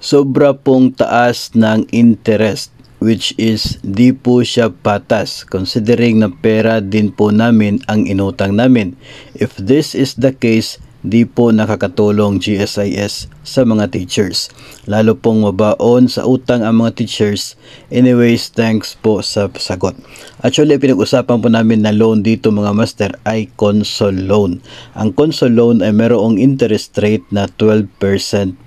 Sobra pong taas ng interest, which is di po siya patas considering na pera din po namin ang inutang namin. If this is the case, di po nakakatulong GSIS sa mga teachers. Lalo pong mabaon sa utang ang mga teachers. Anyways, thanks po sa sagot. Actually, pinag-usapan po namin na loan dito mga master ay console loan. Ang console loan ay mayroong interest rate na 12%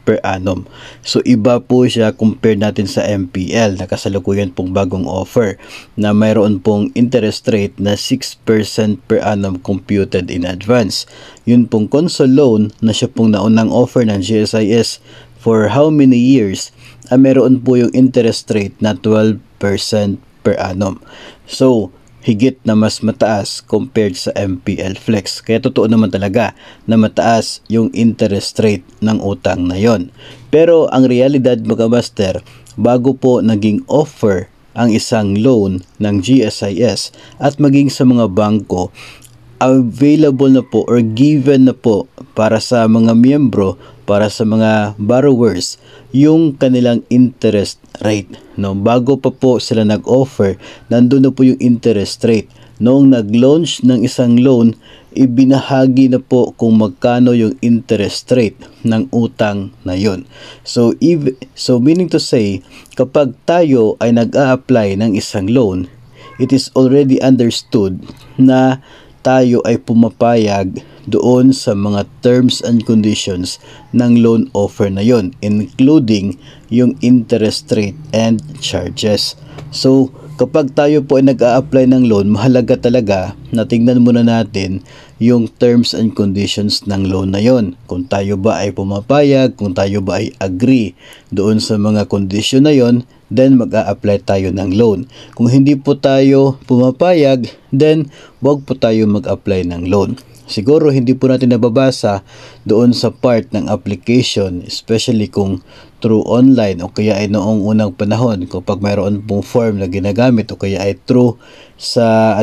per annum. So, iba po siya compared natin sa MPL na kasalukuyan pong bagong offer na mayroon pong interest rate na 6% per annum computed in advance. Yun pong console loan na siya pong naunang offer ng GSIS for how many years ay meron po yung interest rate na 12% per annum. So, higit na mas mataas compared sa MPL Flex. Kaya totoo naman talaga na mataas yung interest rate ng utang na yon. Pero ang realidad mga master, bago po naging offer ang isang loan ng GSIS at maging sa mga bangko, available na po or given na po para sa mga miyembro, para sa mga borrowers, yung kanilang interest rate. No? Bago pa po sila nag-offer, nandun na po yung interest rate. Noong nag-launch ng isang loan, ibinahagi na po kung magkano yung interest rate ng utang na yun. So meaning to say, kapag tayo ay nag-a-apply ng isang loan, it is already understood na tayo ay pumapayag doon sa mga terms and conditions ng loan offer na yon, including yung interest rate and charges. So, kapag tayo po ay nag-a-apply ng loan, mahalaga talaga na tingnan muna natin yung terms and conditions ng loan na yon. Kung tayo ba ay pumapayag, kung tayo ba ay agree doon sa mga condition na yon, then mag-a-apply tayo ng loan. Kung hindi po tayo pumapayag, then wag po tayo mag-apply ng loan. Siguro hindi po natin nababasa doon sa part ng application, especially kung through online o kaya ay noong unang panahon kapag mayroon pong form na ginagamit o kaya ay through sa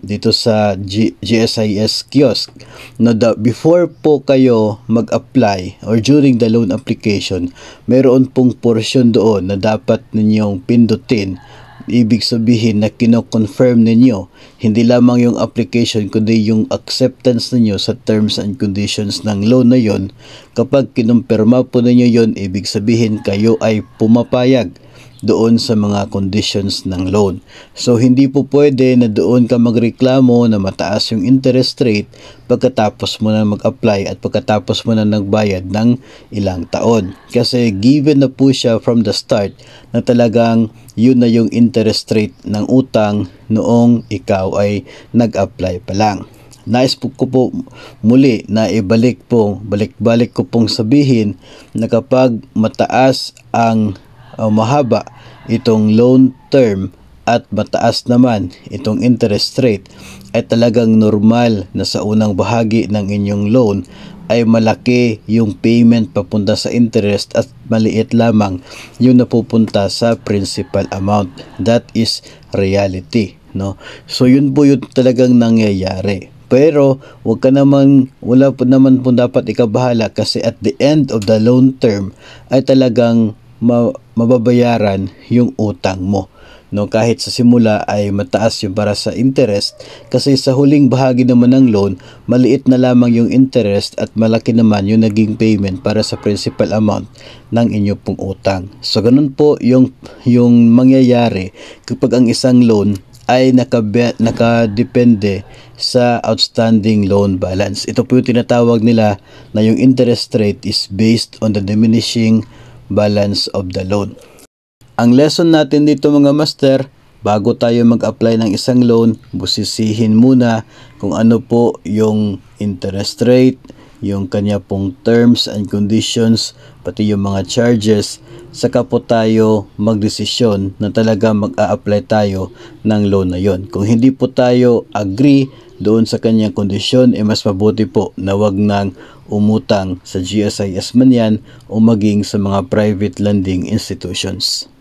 dito sa GSIS kiosk. No, before po kayo mag-apply or during the loan application, mayroon pong portion doon na dapat ninyong pindutin. Ibig sabihin na kino-confirm ninyo hindi lamang yung application kundi yung acceptance ninyo sa terms and conditions ng loan na yon. Kapag kinumpirma po ninyo yon, ibig sabihin kayo ay pumapayag doon sa mga conditions ng loan. So hindi po pwede na doon ka magreklamo na mataas yung interest rate pagkatapos mo na mag-apply at pagkatapos mo na nagbayad ng ilang taon. Kasi given na po siya from the start na talagang yun na yung interest rate ng utang noong ikaw ay nag-apply pa lang. Nais ko po muli na balik ko pong sabihin na kapag mataas ang mahaba itong loan term at mataas naman itong interest rate, ay talagang normal na sa unang bahagi ng inyong loan ay malaki yung payment papunta sa interest at maliit lamang yung napupunta sa principal amount. That is reality, no? So yun po yung talagang nangyayari. Pero wala po naman po dapat ikabahala kasi at the end of the loan term ay talagang mababayaran yung utang mo. No, kahit sa simula ay mataas yung para sa interest kasi sa huling bahagi naman ng loan, maliit na lamang yung interest at malaki naman yung naging payment para sa principal amount ng inyo pong utang. So ganun po yung mangyayari kapag ang isang loan ay nakadepende sa outstanding loan balance. Ito po yung tinatawag nila na yung interest rate is based on the diminishing balance of the loan. Ang lesson natin dito mga master, bago tayo mag-apply ng isang loan, busisihin muna kung ano po yung interest rate, yung kanya pong terms and conditions, pati yung mga charges, saka po tayo magdesisyon na talaga mag-a-apply tayo ng loan na yon. Kung hindi po tayo agree doon sa kanyang kondisyon, mas mabuti po na wag nang umutang sa GSIS man yan o maging sa mga private lending institutions.